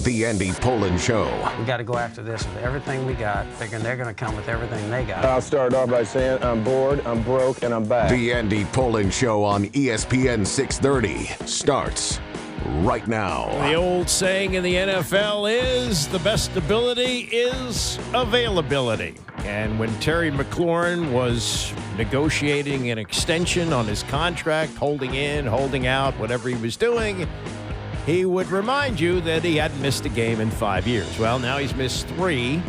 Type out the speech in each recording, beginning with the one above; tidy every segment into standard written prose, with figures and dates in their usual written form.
The Andy Pollin Show. We got to go after this with everything we got, thinking they're going to come with everything they got. I'll start off by saying I'm bored, I'm broke, and I'm back. The Andy Pollin Show on ESPN 630 starts right now. The old saying in the NFL is the best ability is availability. And when Terry McLaurin was negotiating an extension on his contract, holding in, holding out, whatever he was doing, he would remind you that he hadn't missed a game in 5 years. Well, now he's missed 3.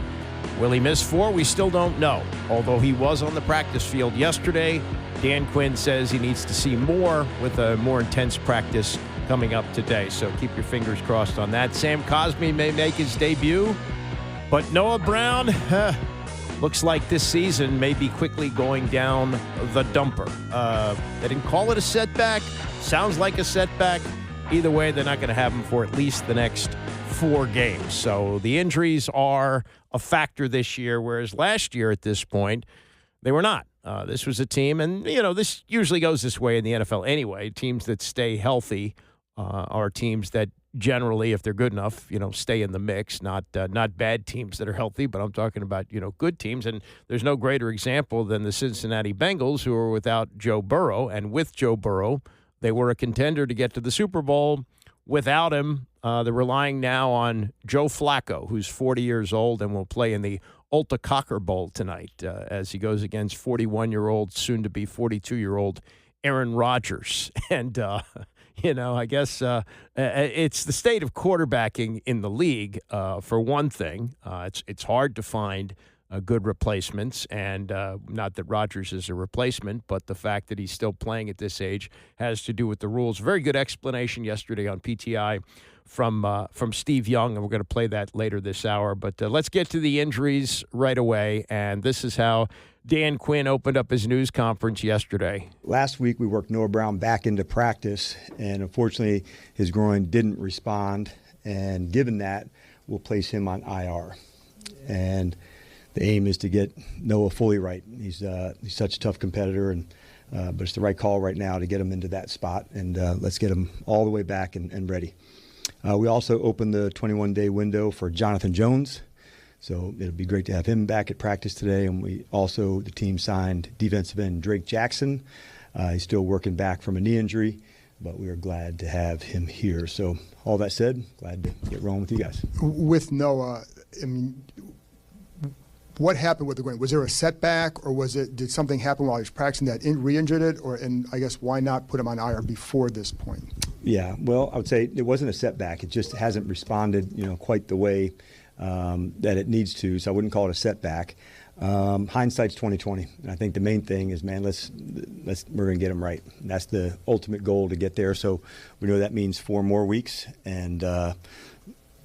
Will he miss 4? We still don't know. Although he was on the practice field yesterday, Dan Quinn says he needs to see more with a more intense practice coming up today. So keep your fingers crossed on that. Sam Cosmi may make his debut, but Noah Brown looks like this season may be quickly going down the dumper. They didn't call it a setback. Sounds like a setback. Either way, they're not going to have him for at least the next 4 games. So the injuries are a factor this year, whereas last year at this point, they were not. This was a team, and, this usually goes this way in the NFL anyway. Teams that stay healthy are teams that generally, if they're good enough, stay in the mix, not bad teams that are healthy, but I'm talking about, good teams. And there's no greater example than the Cincinnati Bengals, who are without Joe Burrow, and with Joe Burrow, they were a contender to get to the Super Bowl. Without him, they're relying now on Joe Flacco, who's 40 years old and will play in the Alte Kaker Bowl tonight as he goes against 41-year-old, soon-to-be 42-year-old Aaron Rodgers. And, I guess it's the state of quarterbacking in the league, for one thing. It's hard to find good replacements, and not that Rodgers is a replacement, but the fact that he's still playing at this age has to do with the rules. Very good explanation yesterday on PTI from Steve Young, and we're going to play that later this hour. But let's get to the injuries right away, and this is how Dan Quinn opened up his news conference yesterday. Last week we worked Noah Brown back into practice, and unfortunately his groin didn't respond, and given that, we'll place him on IR. And the aim is to get Noah fully right. He's such a tough competitor, but it's the right call right now to get him into that spot, and let's get him all the way back and ready. We also opened the 21-day window for Jonathan Jones, so it'll be great to have him back at practice today. And the team signed defensive end Drake Jackson. He's still working back from a knee injury, but we are glad to have him here. So all that said, glad to get rolling with you guys. With Noah, what happened with the groin? Was there a setback, or did something happen while he was practicing that re-injured it? And I guess why not put him on IR before this point? Yeah, well, I would say it wasn't a setback. It just hasn't responded, quite the way that it needs to. So I wouldn't call it a setback. Hindsight's 20/20. And I think the main thing is, man, we're going to get him right. And that's the ultimate goal, to get there. So we know that means 4 more weeks, and the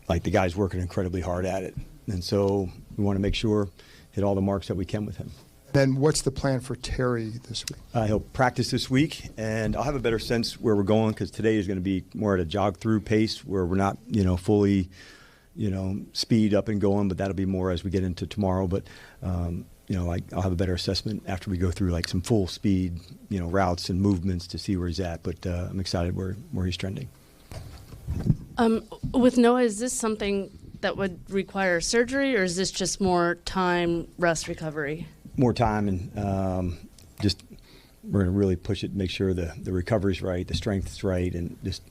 guy's working incredibly hard at it. And so we want to make sure hit all the marks that we can with him. Then what's the plan for Terry this week? He'll practice this week, and I'll have a better sense where we're going, because today is going to be more at a jog-through pace where we're not, fully, speed up and going, but that'll be more as we get into tomorrow. But, I'll have a better assessment after we go through some full speed, routes and movements to see where he's at. But I'm excited where he's trending. With Noah, is this something that would require surgery, or is this just more time, rest, recovery? More time, and just we're going to really push it, make sure the recovery's right, the strength's right, and just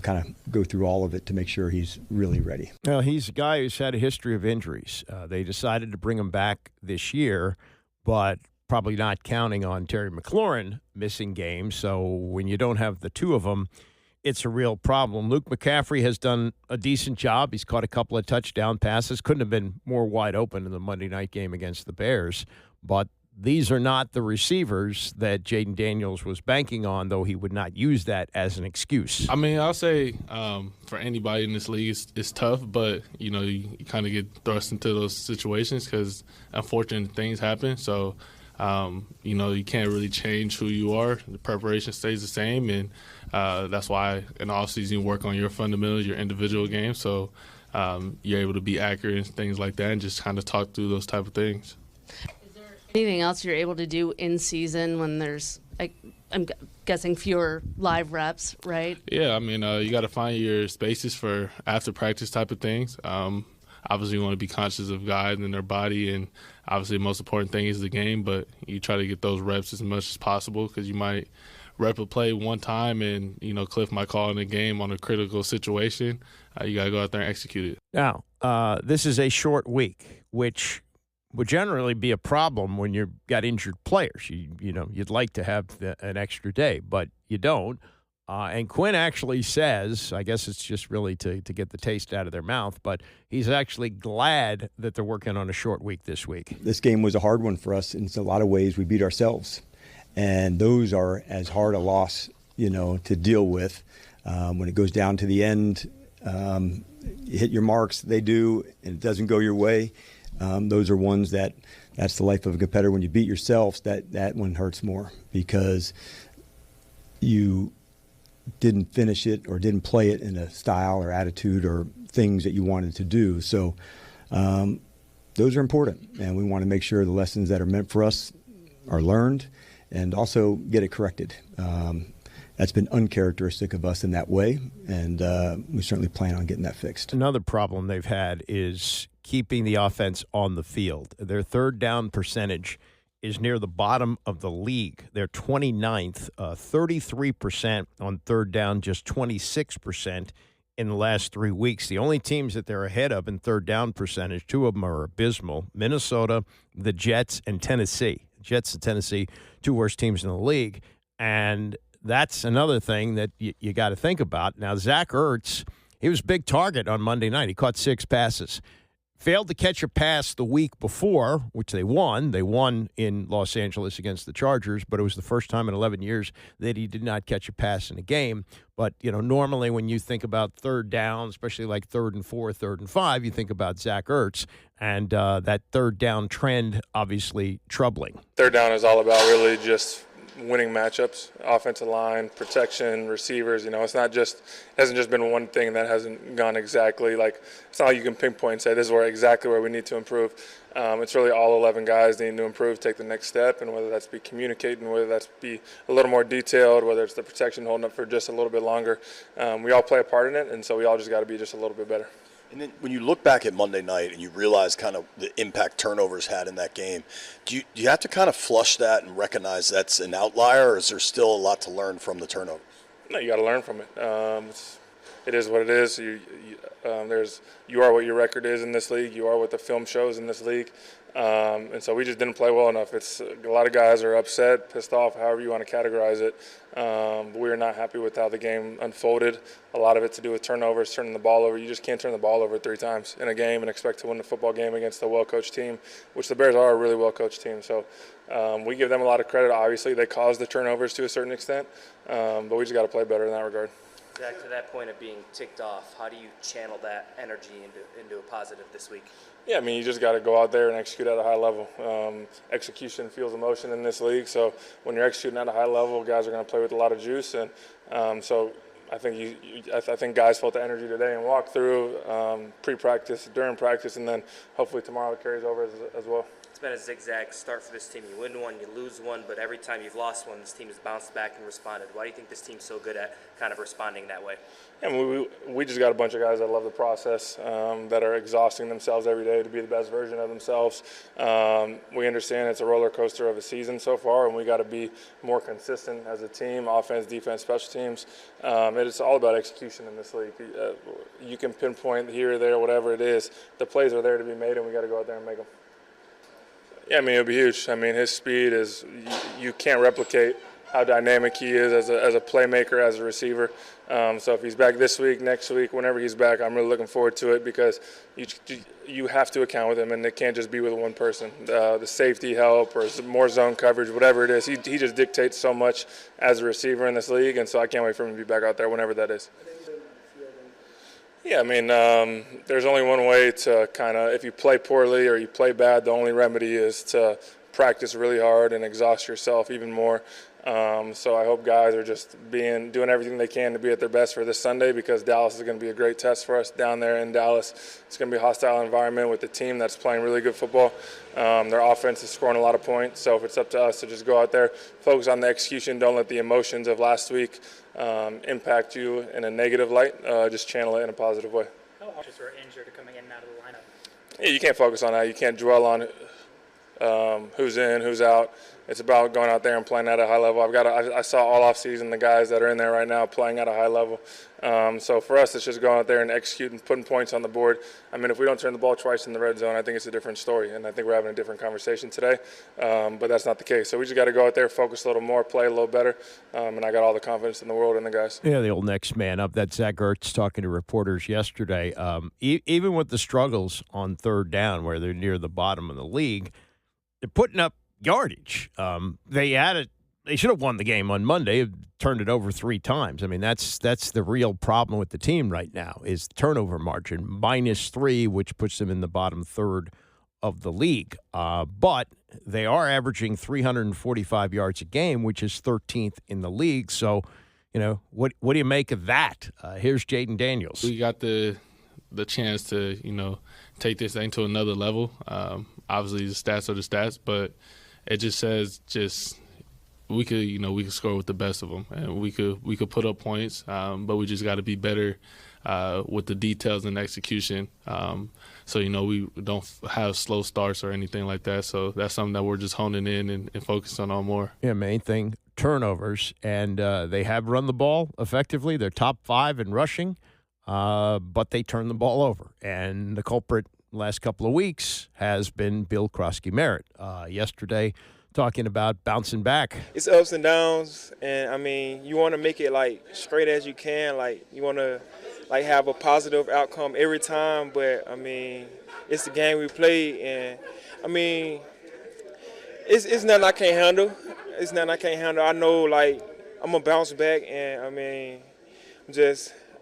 kind of go through all of it to make sure he's really ready. Well, he's a guy who's had a history of injuries. They decided to bring him back this year, but probably not counting on Terry McLaurin missing games. So when you don't have the two of them, it's a real problem. Luke McCaffrey has done a decent job. He's caught a couple of touchdown passes. Couldn't have been more wide open in the Monday night game against the Bears. But these are not the receivers that Jaden Daniels was banking on, though he would not use that as an excuse. I mean, I'll say for anybody in this league, it's tough, but, you kind of get thrust into those situations because unfortunate things happen. So, you can't really change who you are. The preparation stays the same, and that's why in the offseason you work on your fundamentals, your individual game, so you're able to be accurate and things like that and just kind of talk through those type of things. Is there anything else you're able to do in season when there's I'm guessing fewer live reps, right? Yeah, I mean, you got to find your spaces for after practice type of things. Obviously, you want to be conscious of guys and their body, and obviously the most important thing is the game, but you try to get those reps as much as possible because you might rep a play one time and, Cliff might call in a game on a critical situation. You got to go out there and execute it. Now, this is a short week, which would generally be a problem when you've got injured players. You'd like to have an extra day, but you don't. And Quinn actually says, I guess it's just really to get the taste out of their mouth, but he's actually glad that they're working on a short week this week. This game was a hard one for us. In a lot of ways, we beat ourselves. And those are as hard a loss, to deal with. When it goes down to the end, you hit your marks, they do, and it doesn't go your way. Those are ones that's the life of a competitor. When you beat yourself, that one hurts more because you didn't finish it or didn't play it in a style or attitude or things that you wanted to do. So those are important, and we want to make sure the lessons that are meant for us are learned and also get it corrected. That's been uncharacteristic of us in that way, and we certainly plan on getting that fixed. Another problem they've had is keeping the offense on the field. Their third down percentage is near the bottom of the league. They're 29th, 33% on third down, just 26% in the last 3 weeks. The only teams that they're ahead of in third down percentage, two of them are abysmal: Minnesota, the Jets, and Tennessee. Jets and Tennessee, two worst teams in the league. And that's another thing that you got to think about. Now, Zach Ertz, he was a big target on Monday night. He caught 6 passes. Failed to catch a pass the week before, which they won. They won in Los Angeles against the Chargers, but it was the first time in 11 years that he did not catch a pass in a game. But, normally when you think about third down, especially like 3rd and 4, 3rd and 5, you think about Zach Ertz. And that third down trend, obviously troubling. Third down is all about really just winning matchups, offensive line, protection, receivers. It hasn't just been one thing that hasn't gone exactly. Like, it's not like you can pinpoint and say this is exactly where we need to improve. It's really all 11 guys need to improve, take the next step, and whether that's be communicating, whether that's be a little more detailed, whether it's the protection holding up for just a little bit longer. We all play a part in it, and so we all just got to be just a little bit better. And then when you look back at Monday night and you realize kind of the impact turnovers had in that game, do you have to kind of flush that and recognize that's an outlier, or is there still a lot to learn from the turnovers? No, you got to learn from it. It is what it is. You are what your record is in this league. You are what the film shows in this league. And so we just didn't play well enough. It's a lot of guys are upset, pissed off, however you want to categorize it. But we are not happy with how the game unfolded. A lot of it to do with turnovers, turning the ball over. You just can't turn the ball over 3 times in a game and expect to win the football game against a well-coached team, which the Bears are a really well-coached team. So we give them a lot of credit. Obviously, they caused the turnovers to a certain extent, but we just got to play better in that regard. Zach, to that point of being ticked off, how do you channel that energy into a positive this week? Yeah, you just got to go out there and execute at a high level. Execution fuels emotion in this league, so when you're executing at a high level, guys are going to play with a lot of juice, and so I think guys felt the energy today and walked through pre-practice, during practice, and then hopefully tomorrow it carries over as well. It's been a zigzag start for this team. You win one, you lose one, but every time you've lost one, this team has bounced back and responded. Why do you think this team's so good at kind of responding that way? Yeah, we just got a bunch of guys that love the process, that are exhausting themselves every day to be the best version of themselves. We understand it's a roller coaster of a season so far, and we got to be more consistent as a team, offense, defense, special teams. It's all about execution in this league. You can pinpoint here or there, whatever it is. The plays are there to be made, and we got to go out there and make them. Yeah, it'll be huge. His speed is you can't replicate how dynamic he is as a playmaker, as a receiver. So if he's back this week, next week, whenever he's back, I'm really looking forward to it because you have to account with him, and it can't just be with one person. The safety help or more zone coverage, whatever it is, he just dictates so much as a receiver in this league, and so I can't wait for him to be back out there whenever that is. Yeah, there's only one way to if you play poorly or you play bad, the only remedy is to practice really hard and exhaust yourself even more. So I hope guys are just doing everything they can to be at their best for this Sunday, because Dallas is going to be a great test for us down there in Dallas. It's going to be a hostile environment with a team that's playing really good football. Their offense is scoring a lot of points, so if it's up to us to just go out there, focus on the execution, don't let the emotions of last week impact you in a negative light. Just channel it in a positive way. How often were injured coming in and out of the lineup? Yeah, you can't focus on that. You can't dwell on who's in, who's out. It's about going out there and playing at a high level. I saw all off season the guys that are in there right now playing at a high level. So for us, it's just going out there and executing, putting points on the board. I mean, if we don't turn the ball twice in the red zone, I think it's a different story, and I think we're having a different conversation today. But that's not the case. So we just got to go out there, focus a little more, play a little better, and I got all the confidence in the world in the guys. Yeah, the old next man up. That's Zach Ertz talking to reporters yesterday. Even with the struggles on third down, where they're near the bottom of the league, they're putting up yardage. They should have won the game on Monday, turned it over 3 times. I mean, that's the real problem with the team right now is turnover margin, -3, which puts them in the bottom third of the league. But they are averaging 345 yards a game, which is 13th in the league. So, what do you make of that? Here's Jaden Daniels. We got the chance to, take this thing to another level. Obviously, the stats are the stats, but it just says we could score with the best of them, and we could put up points, but we just got to be better with the details and execution. So we don't have slow starts or anything like that. So that's something that we're just honing in and focusing on more. Yeah, main thing, turnovers, and they have run the ball effectively. They're top 5 in rushing, but they turn the ball over, and the culprit last couple of weeks has been Bill Krosky-Merritt. Yesterday, talking about bouncing back. It's ups and downs, and I mean, you want to make it like straight as you can. Like you want to like have a positive outcome every time, but I mean, it's the game we play, and I mean, it's nothing I can't handle. It's nothing I can't handle. I know like I'm gonna bounce back, and I mean,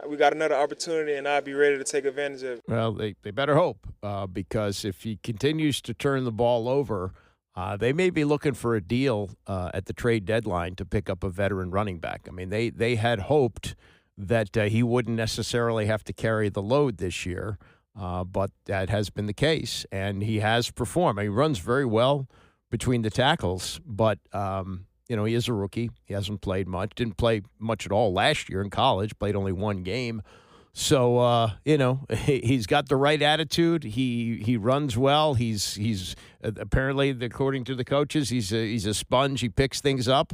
we got another opportunity, and I'll be ready to take advantage of it. Well, they better hope, because if he continues to turn the ball over, they may be looking for a deal at the trade deadline to pick up a veteran running back. I mean, they had hoped that he wouldn't necessarily have to carry the load this year, but that has been the case, and he has performed. I mean, he runs very well between the tackles, but he is a rookie. He hasn't played much. Didn't play much at all last year in college. Played only 1 game. So, he's got the right attitude. He runs well. He's apparently, according to the coaches, he's a sponge. He picks things up,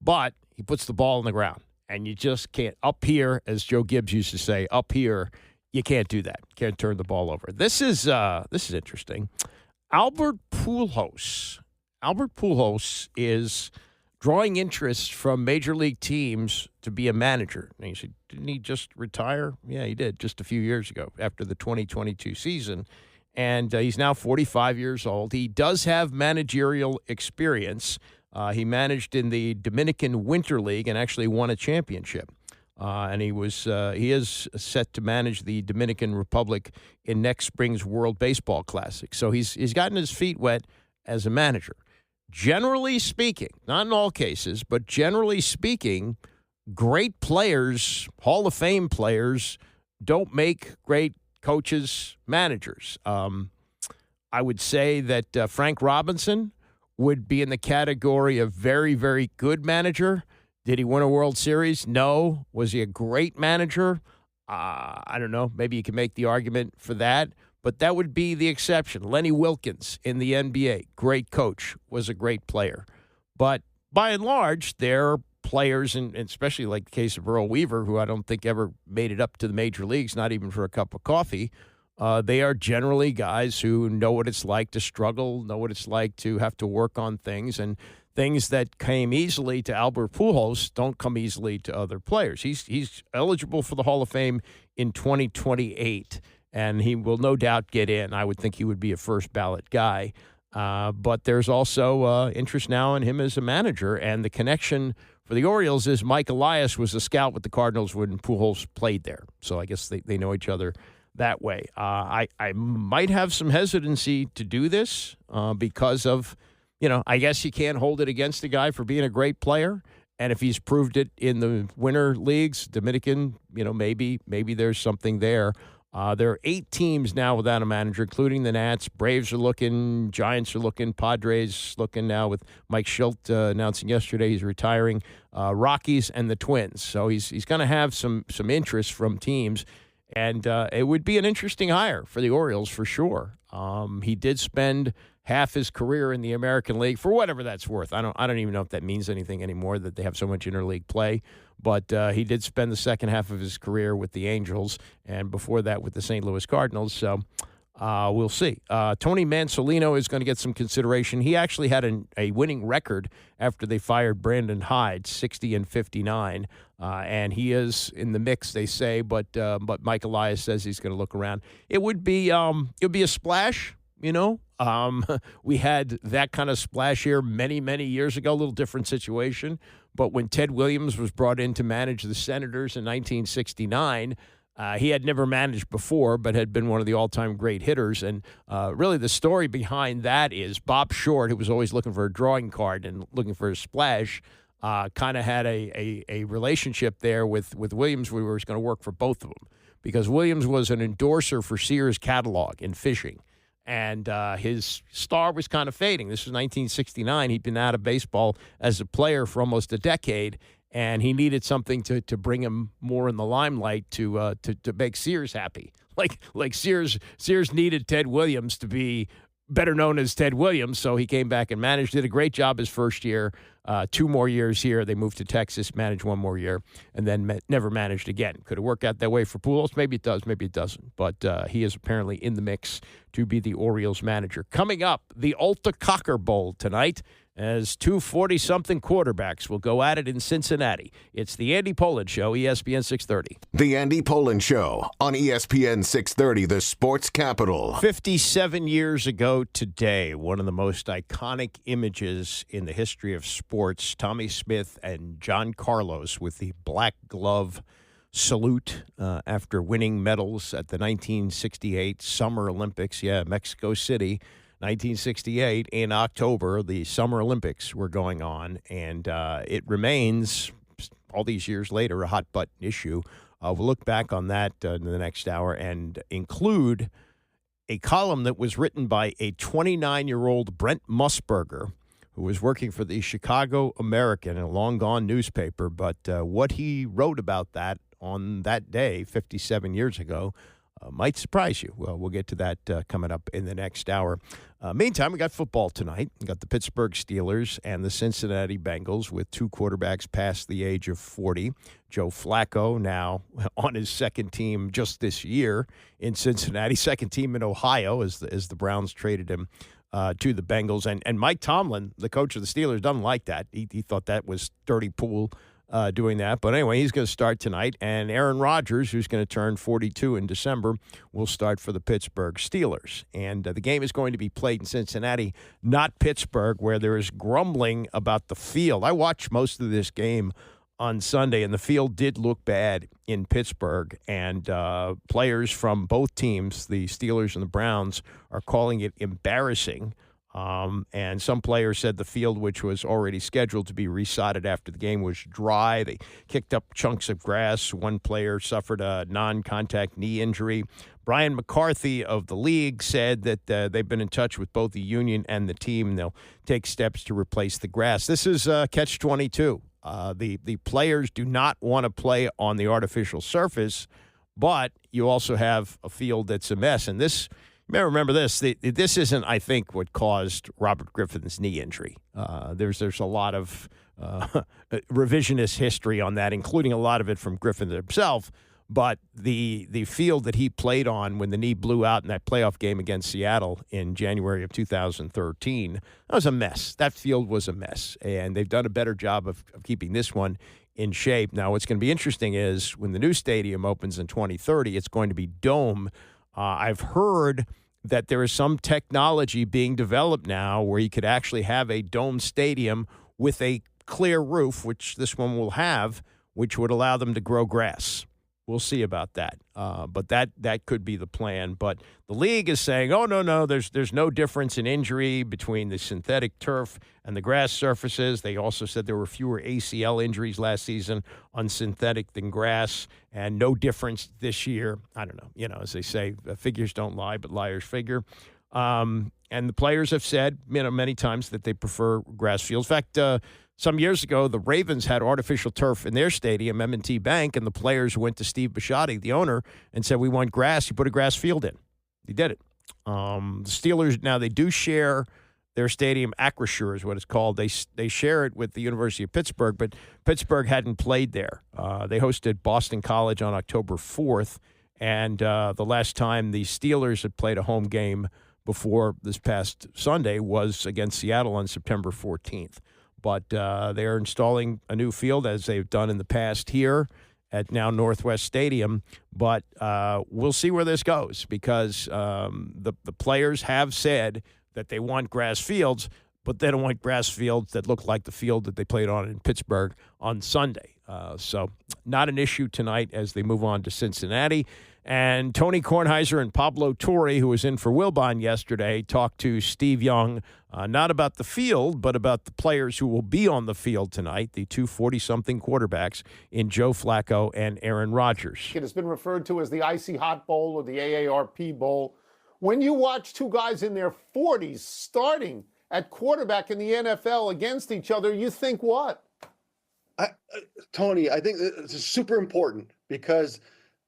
but he puts the ball on the ground. And you just can't, up here, as Joe Gibbs used to say, up here, you can't do that. You can't turn the ball over. This is interesting. Albert Pujols is drawing interest from major league teams to be a manager. And you said, didn't he just retire? Yeah, he did just a few years ago after the 2022 season. And he's now 45 years old. He does have managerial experience. He managed in the Dominican Winter League and actually won a championship. And he is set to manage the Dominican Republic in next spring's World Baseball Classic. So he's gotten his feet wet as a manager. Generally speaking, not in all cases, but generally speaking, great players, Hall of Fame players, don't make great coaches, managers. I would say that Frank Robinson would be in the category of very, very good manager. Did he win a World Series? No. Was he a great manager? I don't know. Maybe you can make the argument for that. But that would be the exception. Lenny Wilkins in the NBA, great coach, was a great player. But by and large, they're players, and especially like the case of Earl Weaver, who I don't think ever made it up to the major leagues, not even for a cup of coffee. They are generally guys who know what it's like to struggle, know what it's like to have to work on things, and things that came easily to Albert Pujols don't come easily to other players. He's eligible for the Hall of Fame in 2028. And he will no doubt get in. I would think he would be a first-ballot guy. But there's also interest now in him as a manager. And the connection for the Orioles is Mike Elias was a scout with the Cardinals when Pujols played there. So I guess they know each other that way. I might have some hesitancy to do this because of I guess you can't hold it against a guy for being a great player. And if he's proved it in the winter leagues, Dominican, maybe there's something there. There are 8 teams now without a manager, including the Nats. Braves are looking, Giants are looking, Padres looking now with Mike Schilt announcing yesterday he's retiring, Rockies and the Twins. So he's going to have some interest from teams, and it would be an interesting hire for the Orioles for sure. He did spend half his career in the American League, for whatever that's worth. I don't even know if that means anything anymore, that they have so much interleague play. But he did spend the second half of his career with the Angels, and before that with the St. Louis Cardinals. So we'll see. Tony Mansolino is going to get some consideration. He actually had a winning record after they fired Brandon Hyde, 60-59. And he is in the mix, they say, but Mike Elias says he's going to look around. It would be a splash, We had that kind of splash here many, many years ago, a little different situation. But when Ted Williams was brought in to manage the Senators in 1969, he had never managed before, but had been one of the all-time great hitters. And really the story behind that is Bob Short, who was always looking for a drawing card and looking for a splash, kind of had a relationship there with Williams where he was going to work for both of them, because Williams was an endorser for Sears catalog in fishing. And his star was kind of fading. This was 1969. He'd been out of baseball as a player for almost a decade, and he needed something to bring him more in the limelight to make Sears happy. Like Sears needed Ted Williams to be better known as Ted Williams, so he came back and managed. Did a great job his first year. 2 more years here. They moved to Texas, managed 1 more year, and then never managed again. Could it work out that way for Pujols? Maybe it does, maybe it doesn't. But he is apparently in the mix to be the Orioles manager. Coming up, the Alte Kaker Bowl tonight, as 2 40-something quarterbacks will go at it in Cincinnati. It's the Andy Pollin Show, ESPN 630. The Andy Pollin Show on ESPN 630, the sports capital. 57 years ago today, one of the most iconic images in the history of sports, Tommy Smith and John Carlos with the black glove salute after winning medals at the 1968 Summer Olympics. Yeah, Mexico City. 1968, in October, the Summer Olympics were going on, and it remains, all these years later, a hot-button issue. We'll look back on that in the next hour and include a column that was written by a 29-year-old Brent Musburger, who was working for the Chicago American, a long-gone newspaper, but what he wrote about that on that day, 57 years ago, might surprise you. Well, we'll get to that coming up in the next hour. Meantime, we got football tonight. We got the Pittsburgh Steelers and the Cincinnati Bengals with 2 quarterbacks past the age of 40. Joe Flacco now on his second team just this year in Cincinnati, second team in Ohio as the Browns traded him to the Bengals. And Mike Tomlin, the coach of the Steelers, doesn't like that. He thought that was dirty pool. Doing that. But anyway, he's going to start tonight. And Aaron Rodgers, who's going to turn 42 in December, will start for the Pittsburgh Steelers. And the game is going to be played in Cincinnati, not Pittsburgh, where there is grumbling about the field. I watched most of this game on Sunday, and the field did look bad in Pittsburgh. And players from both teams, the Steelers and the Browns, are calling it embarrassing. And some players said the field, which was already scheduled to be resodded after the game, was dry. They kicked up chunks of grass. One player suffered a non-contact knee injury. Brian McCarthy of the league said that they've been in touch with both the union and the team, and they'll take steps to replace the grass. This is catch-22. The players do not want to play on the artificial surface, but you also have a field that's a mess. And this... Remember this. This isn't, I think, what caused Robert Griffin's knee injury. There's a lot of revisionist history on that, including a lot of it from Griffin himself. But the field that he played on when the knee blew out in that playoff game against Seattle in January of 2013, that was a mess. That field was a mess, and they've done a better job of keeping this one in shape. Now, what's going to be interesting is when the new stadium opens in 2030, it's going to be dome. I've heard that there is some technology being developed now where you could actually have a dome stadium with a clear roof, which this one will have, which would allow them to grow grass. we'll see about that. But that could be the plan. But the league is saying, oh, no, there's no difference in injury between the synthetic turf and the grass surfaces. They also said there were fewer ACL injuries last season on synthetic than grass, and no difference this year. I don't know. As they say, figures don't lie, but liars figure. And the players have said, many times that they prefer grass fields. In fact, some years ago, the Ravens had artificial turf in their stadium, M&T Bank, and the players went to Steve Bisciotti, the owner, and said, we want grass. He put a grass field in. He did it. The Steelers, now they do share their stadium. Acrisure is what it's called. They share it with the University of Pittsburgh, but Pittsburgh hadn't played there. They hosted Boston College on October 4th, and the last time the Steelers had played a home game before this past Sunday was against Seattle on September 14th. But they are installing a new field, as they've done in the past here at now Northwest Stadium. But we'll see where this goes, because the players have said that they want grass fields, but they don't want grass fields that look like the field that they played on in Pittsburgh on Sunday. So not an issue tonight as they move on to Cincinnati. And Tony Kornheiser and Pablo Torre, who was in for Wilbon yesterday, talked to Steve Young, not about the field, but about the players who will be on the field tonight, the two 40-something quarterbacks in Joe Flacco and Aaron Rodgers. It has been referred to as the Icy Hot Bowl or the AARP Bowl. When you watch two guys in their 40s starting at quarterback in the NFL against each other, you think what? Tony, I think this is super important, because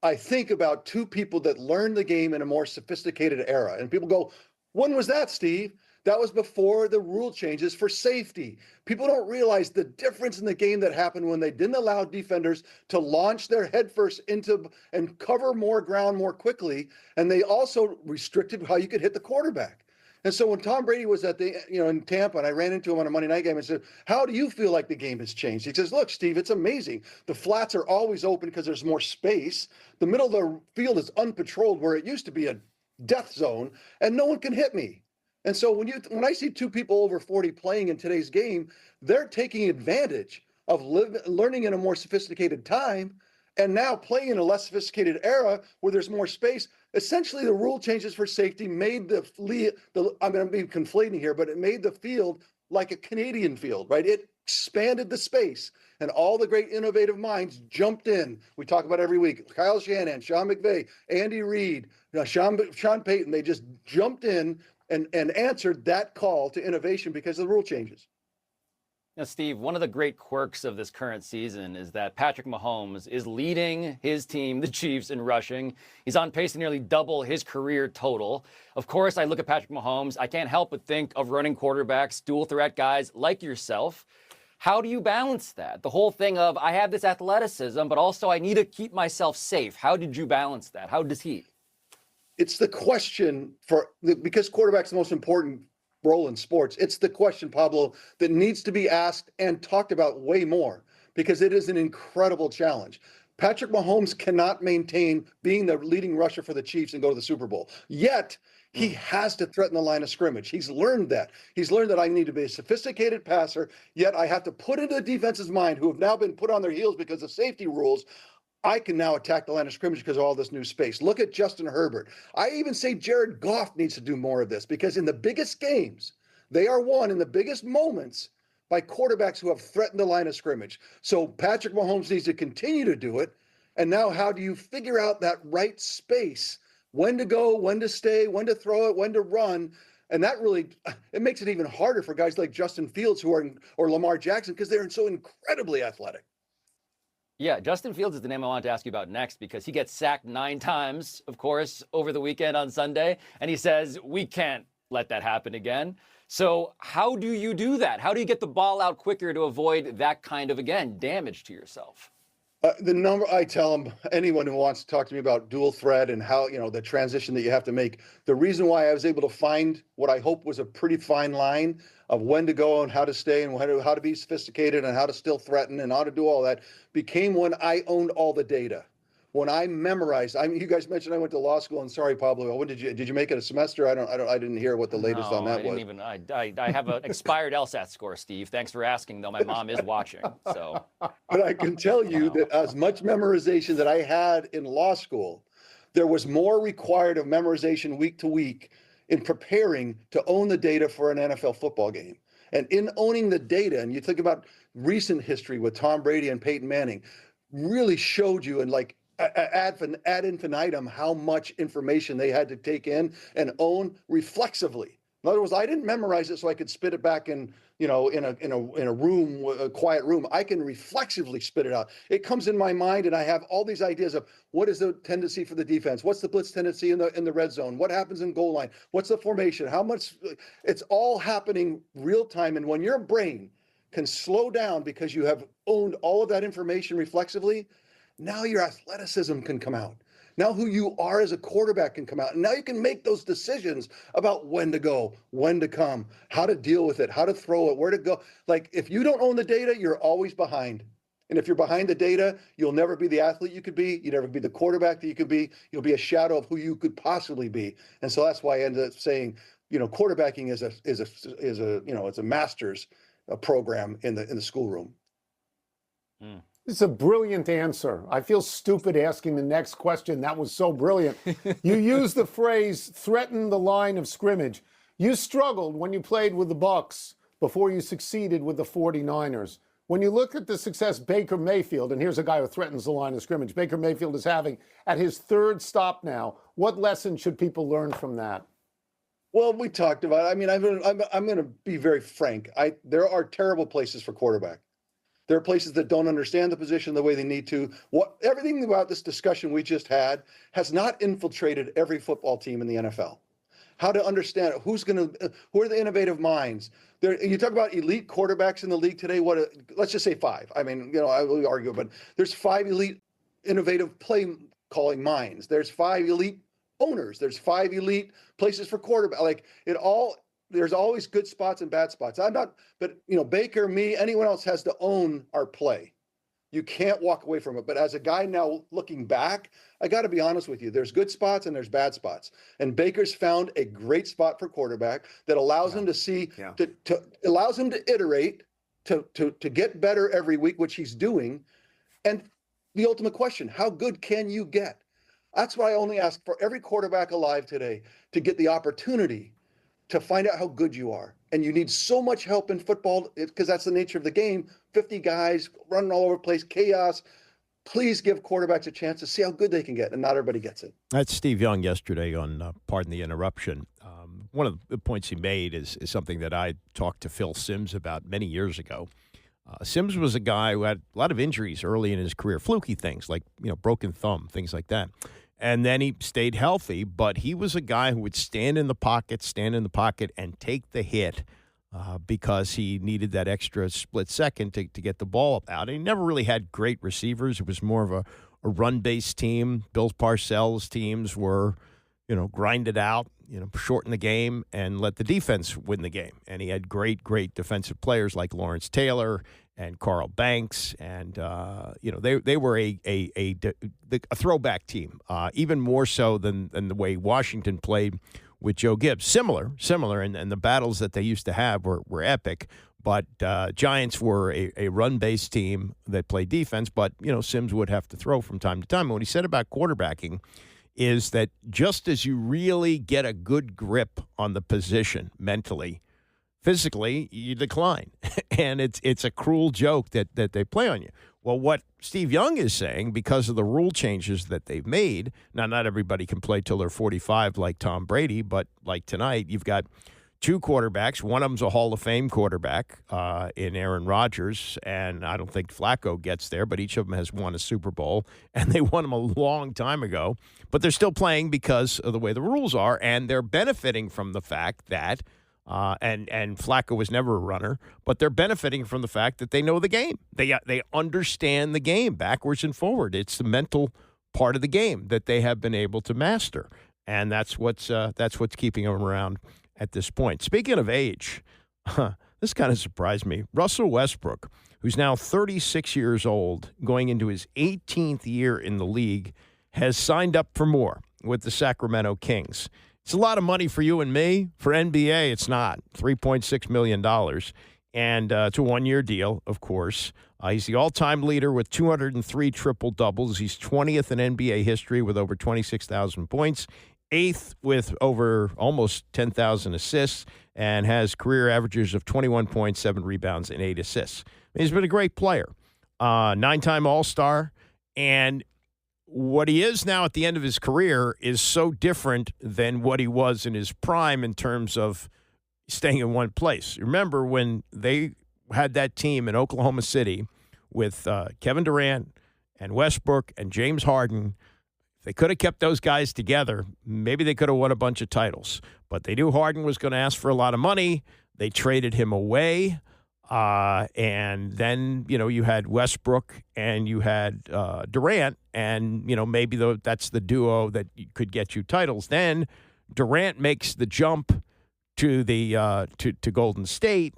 I think about two people that learned the game in a more sophisticated era. And people go, when was that, Steve? That was before the rule changes for safety. People don't realize the difference in the game that happened when they didn't allow defenders to launch their headfirst into and cover more ground more quickly. And they also restricted how you could hit the quarterback. And so when Tom Brady was at in Tampa, and I ran into him on a Monday night game and said, how do you feel like the game has changed? He says, look, Steve, it's amazing. The flats are always open because there's more space. The middle of the field is unpatrolled, where it used to be a death zone, and no one can hit me. And so when I see two people over 40 playing in today's game, they're taking advantage of learning in a more sophisticated time, and now playing in a less sophisticated era where there's more space. Essentially, the rule changes for safety made I'm being conflating here, but it made the field like a Canadian field, right? It expanded the space, and all the great innovative minds jumped in. We talk about it every week. Kyle Shanahan, Sean McVay, Andy Reid, Sean Payton, they just jumped in and answered that call to innovation because of the rule changes. Now, Steve, one of the great quirks of this current season is that Patrick Mahomes is leading his team, the Chiefs, in rushing. He's on pace to nearly double his career total. Of course, I look at Patrick Mahomes, I can't help but think of running quarterbacks, dual threat guys like yourself. How do you balance that? The whole thing of, I have this athleticism, but also I need to keep myself safe. How did you balance that? How does he? It's the question because quarterback's the most important role in sports. It's the question, Pablo, that needs to be asked and talked about way more, because it is an incredible challenge. Patrick Mahomes cannot maintain being the leading rusher for the Chiefs and go to the Super Bowl. Yet, he has to threaten the line of scrimmage. He's learned that. He's learned that I need to be a sophisticated passer, yet I have to put into the defense's mind, who have now been put on their heels because of safety rules, I can now attack the line of scrimmage because of all this new space. Look at Justin Herbert. I even say Jared Goff needs to do more of this, because in the biggest games, they are won in the biggest moments by quarterbacks who have threatened the line of scrimmage. So Patrick Mahomes needs to continue to do it. And now how do you figure out that right space, when to go, when to stay, when to throw it, when to run? And that really, it makes it even harder for guys like Justin Fields or Lamar Jackson, because they're so incredibly athletic. Yeah, Justin Fields is the name I wanted to ask you about next, because he gets sacked 9 times, of course, over the weekend on Sunday. And he says, we can't let that happen again. So how do you do that? How do you get the ball out quicker to avoid that kind of, again, damage to yourself? The number I tell them, anyone who wants to talk to me about dual threat and how, the transition that you have to make, the reason why I was able to find what I hope was a pretty fine line of when to go and how to stay and how to be sophisticated and how to still threaten and how to do all that became when I owned all the data. when I memorized, you guys mentioned I went to law school, and sorry, Pablo, when did you make it a semester? I didn't hear what the latest on that was. I have an expired LSAT score, Steve. Thanks for asking, though. My mom is watching, so. But I can tell you that as much memorization that I had in law school, there was more required of memorization week to week in preparing to own the data for an NFL football game. And in owning the data, and you think about recent history with Tom Brady and Peyton Manning, really showed you, and like ad infinitum, how much information they had to take in and own reflexively. In other words, I didn't memorize it so I could spit it back in a room, a quiet room. I can reflexively spit it out. It comes in my mind, and I have all these ideas of what is the tendency for the defense, what's the blitz tendency in the red zone, what happens in goal line, what's the formation, how much. It's all happening real time, and when your brain can slow down because you have owned all of that information reflexively, now your athleticism can come out. Now who you are as a quarterback can come out. And now you can make those decisions about when to go, when to come, how to deal with it, how to throw it, where to go. Like, if you don't own the data, you're always behind. And if you're behind the data, you'll never be the athlete you could be. You'll never be the quarterback that you could be. You'll be a shadow of who you could possibly be. And so that's why I ended up saying, quarterbacking is it's a master's program in the schoolroom. It's a brilliant answer. I feel stupid asking the next question. That was so brilliant. You used the phrase threaten the line of scrimmage. You struggled when you played with the Bucs before you succeeded with the 49ers. When you look at the success Baker Mayfield, and here's a guy who threatens the line of scrimmage, Baker Mayfield is having at his third stop now, what lesson should people learn from that? Well, we talked about it. I mean, I'm going to be very frank. There are terrible places for quarterback. There are places that don't understand the position the way they need to. Everything about this discussion we just had has not infiltrated every football team in the NFL. How to understand who are the innovative minds. You talk about elite quarterbacks in the league today. Let's just say 5. I mean, I will argue, but there's 5 elite innovative play calling minds. There's 5 elite owners. There's 5 elite places for quarterback. There's always good spots and bad spots. Baker, me, anyone else has to own our play. You can't walk away from it. But as a guy now looking back, I got to be honest with you. There's good spots and there's bad spots. And Baker's found a great spot for quarterback that allows him to see, allows him to iterate, to get better every week, which he's doing. And the ultimate question, how good can you get? That's why I only ask for every quarterback alive today to get the opportunity to find out how good you are. And you need so much help in football because that's the nature of the game. 50 guys running all over the place, chaos. Please give quarterbacks a chance to see how good they can get, and not everybody gets it. That's Steve Young yesterday on Pardon the Interruption. One of the points he made is something that I talked to Phil Simms about many years ago. Simms was a guy who had a lot of injuries early in his career, fluky things like broken thumb, things like that. And then he stayed healthy, but he was a guy who would stand in the pocket, and take the hit because he needed that extra split second to get the ball out. And he never really had great receivers. It was more of a run-based team. Bill Parcells' teams were, grinded out, shorten the game and let the defense win the game. And he had great defensive players like Lawrence Taylor and Carl Banks, and they were a throwback team, even more so than the way Washington played with Joe Gibbs. Similar, and the battles that they used to have were epic. But Giants were a run-based team that played defense, but Simms would have to throw from time to time. And what he said about quarterbacking is that just as you really get a good grip on the position mentally, physically, you decline. And it's a cruel joke that they play on you. Well, what Steve Young is saying, because of the rule changes that they've made, now not everybody can play till they're 45 like Tom Brady, but like tonight, you've got 2 quarterbacks. One of them's a Hall of Fame quarterback in Aaron Rodgers, and I don't think Flacco gets there, but each of them has won a Super Bowl, and they won them a long time ago. But they're still playing because of the way the rules are, and they're benefiting from the fact that and Flacco was never a runner, but they're benefiting from the fact that they know the game. They understand the game backwards and forward. It's the mental part of the game that they have been able to master, and that's what's keeping them around at this point. Speaking of age, this kind of surprised me. Russell Westbrook, who's now 36 years old, going into his 18th year in the league, has signed up for more with the Sacramento Kings. It's a lot of money for you and me. For NBA, it's not. $3.6 million. And it's a one-year deal, of course. He's the all-time leader with 203 triple-doubles. He's 20th in NBA history with over 26,000 points, 8th with over almost 10,000 assists, and has career averages of 21 points, 7 rebounds, and 8 assists. He's been a great player. 9-time All-Star. And what he is now at the end of his career is so different than what he was in his prime in terms of staying in one place. Remember when they had that team in Oklahoma City with Kevin Durant and Westbrook and James Harden? If they could have kept those guys together, maybe they could have won a bunch of titles. But they knew Harden was going to ask for a lot of money. They traded him away. And then, you had Westbrook and you had Durant. And, maybe that's the duo that could get you titles. Then Durant makes the jump to the to Golden State.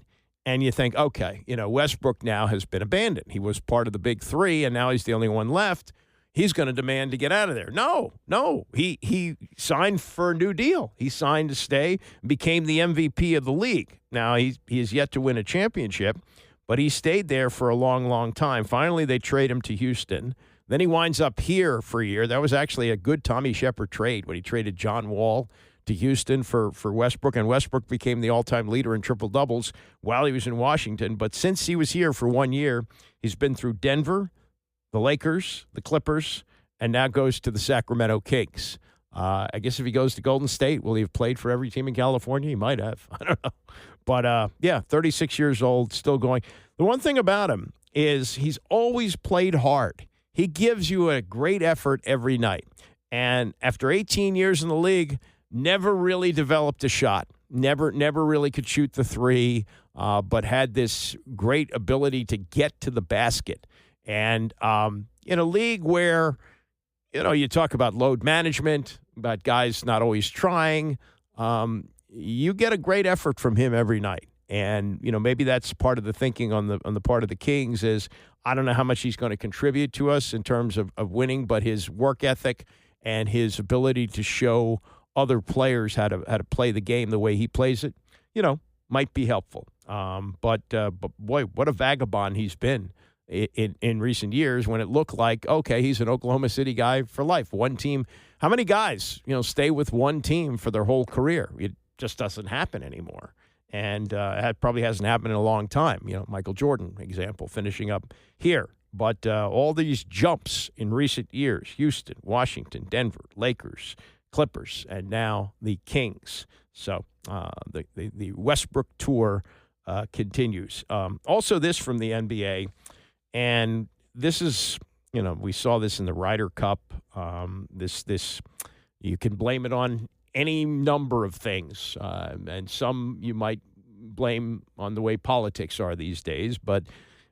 And you think, okay, Westbrook now has been abandoned. He was part of the big three, and now he's the only one left. He's going to demand to get out of there. No. He signed for a new deal. He signed to stay, became the MVP of the league. Now, he has yet to win a championship, but he stayed there for a long, long time. Finally, they trade him to Houston. Then he winds up here for a year. That was actually a good Tommy Shepard trade when he traded John Wall to Houston for Westbrook, and Westbrook became the all-time leader in triple-doubles while he was in Washington. But since he was here for 1 year, he's been through Denver, the Lakers, the Clippers, and now goes to the Sacramento Kings. I guess if he goes to Golden State, will he have played for every team in California? He might have. I don't know. But, 36 years old, still going. The one thing about him is he's always played hard. He gives you a great effort every night. And after 18 years in the league, never really developed a shot. Never really could shoot the three, but had this great ability to get to the basket. And in a league where, you talk about load management, about guys not always trying, you get a great effort from him every night. And, maybe that's part of the thinking on the part of the Kings is, I don't know how much he's going to contribute to us in terms of winning, but his work ethic and his ability to show other players how to play the game the way he plays it, might be helpful. But boy, what a vagabond he's been in recent years when it looked like, okay, he's an Oklahoma City guy for life. One team. How many guys, stay with one team for their whole career? It just doesn't happen anymore. And it probably hasn't happened in a long time. Michael Jordan, example, finishing up here. But all these jumps in recent years, Houston, Washington, Denver, Lakers, Clippers, and now the Kings. So the Westbrook tour continues. Also, this from the NBA, and this is, we saw this in the Ryder Cup. This you can blame it on any number of things, and some you might blame on the way politics are these days, but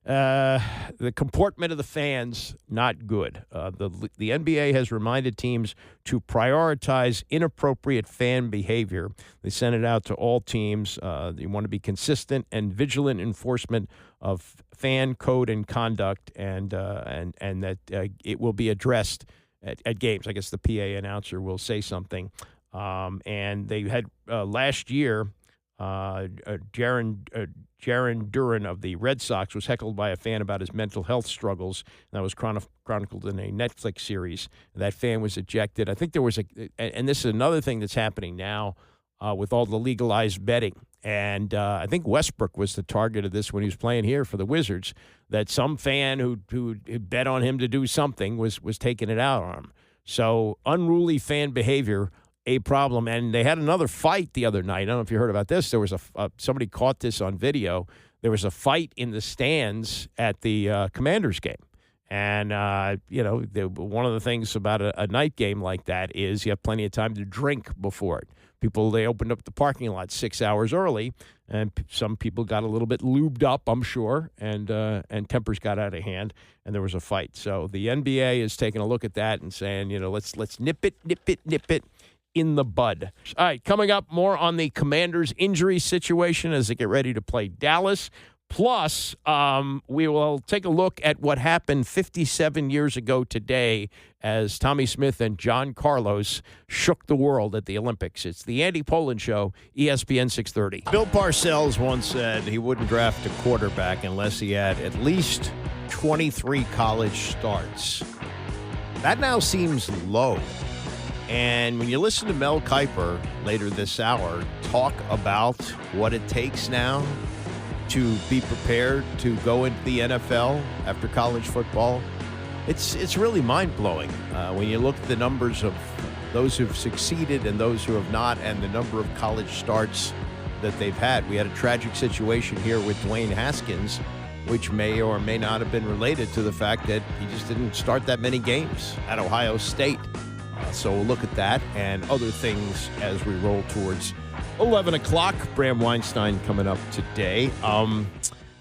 the comportment of the fans, not good. The NBA has reminded teams to prioritize inappropriate fan behavior. They sent it out to all teams. They want to be consistent and vigilant enforcement of fan code and conduct, and that it will be addressed at games. I guess the PA announcer will say something. And they had last year, Jaron Duran of the Red Sox was heckled by a fan about his mental health struggles. And that was chronicled in a Netflix series. That fan was ejected. I think there was and this is another thing that's happening now with all the legalized betting. And I think Westbrook was the target of this when he was playing here for the Wizards, that some fan who bet on him to do something was taking it out on him. So unruly fan behavior, a problem. And they had another fight the other night. I don't know if you heard about this. There was somebody caught this on video. There was a fight in the stands at the Commanders game. And, one of the things about a night game like that is you have plenty of time to drink before it. They opened up the parking lot 6 hours early, and some people got a little bit lubed up, I'm sure, and tempers got out of hand, and there was a fight. So the NBA is taking a look at that and saying, let's nip it in the bud. All right, coming up, more on the Commanders' injury situation as they get ready to play Dallas. Plus, we will take a look at what happened 57 years ago today as Tommy Smith and John Carlos shook the world at the Olympics. It's the Andy Pollin Show, ESPN 630. Bill Parcells once said he wouldn't draft a quarterback unless he had at least 23 college starts. That now seems low. And when you listen to Mel Kiper later this hour talk about what it takes now to be prepared to go into the NFL after college football, it's really mind-blowing when you look at the numbers of those who've succeeded and those who have not, and the number of college starts that they've had. We had a tragic situation here with Dwayne Haskins, which may or may not have been related to the fact that he just didn't start that many games at Ohio State. So we'll look at that and other things as we roll towards 11 o'clock. Bram Weinstein coming up today.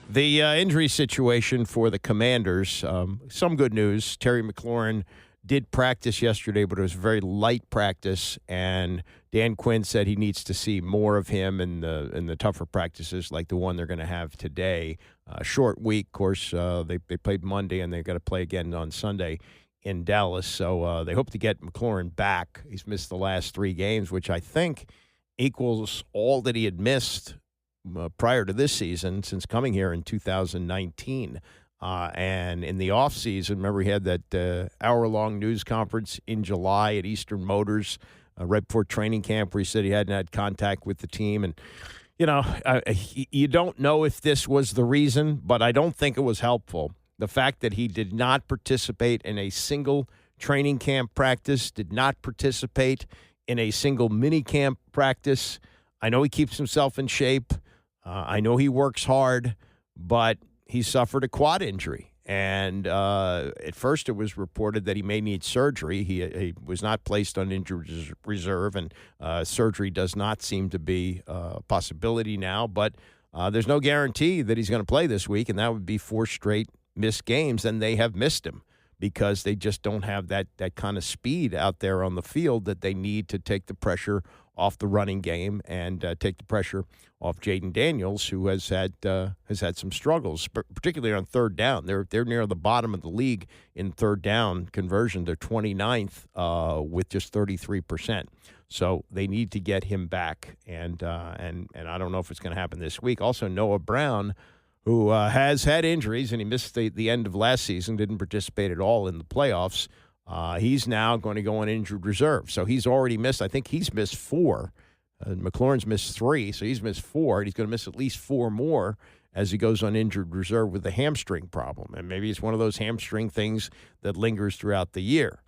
The injury situation for the Commanders, some good news. Terry McLaurin did practice yesterday, but it was a very light practice, and Dan Quinn said he needs to see more of him in the tougher practices like the one they're going to have today. Short week, of course. They played Monday, and they've got to play again on Sunday in Dallas. So they hope to get McLaurin back. He's missed the last 3 games, which I think equals all that he had missed prior to this season since coming here in 2019. And in the offseason, remember he had that hour-long news conference in July at Eastern Motors right before training camp where he said he hadn't had contact with the team. And, you know, you don't know if this was the reason, but I don't think it was helpful. The fact that he did not participate in a single training camp practice, did not participate in a single mini camp practice. I know he keeps himself in shape. I know he works hard, but he suffered a quad injury. And at first it was reported that he may need surgery. He was not placed on injured reserve, and surgery does not seem to be a possibility now. But there's no guarantee that he's going to play this week, and that would be 4 straight missed games, and they have missed him because they just don't have that kind of speed out there on the field that they need to take the pressure off the running game and take the pressure off Jaden Daniels, who has had some struggles, particularly on third down. They're near the bottom of the league in third down conversion. They're 29th with just 33%. So they need to get him back, and I don't know if it's going to happen this week. Also, Noah Brown, who has had injuries, and he missed the end of last season, didn't participate at all in the playoffs. He's now going to go on injured reserve. So he's already missed, I think he's missed 4. McLaurin's missed 3, so he's missed 4. And he's going to miss at least 4 more as he goes on injured reserve with a hamstring problem. And maybe it's one of those hamstring things that lingers throughout the year.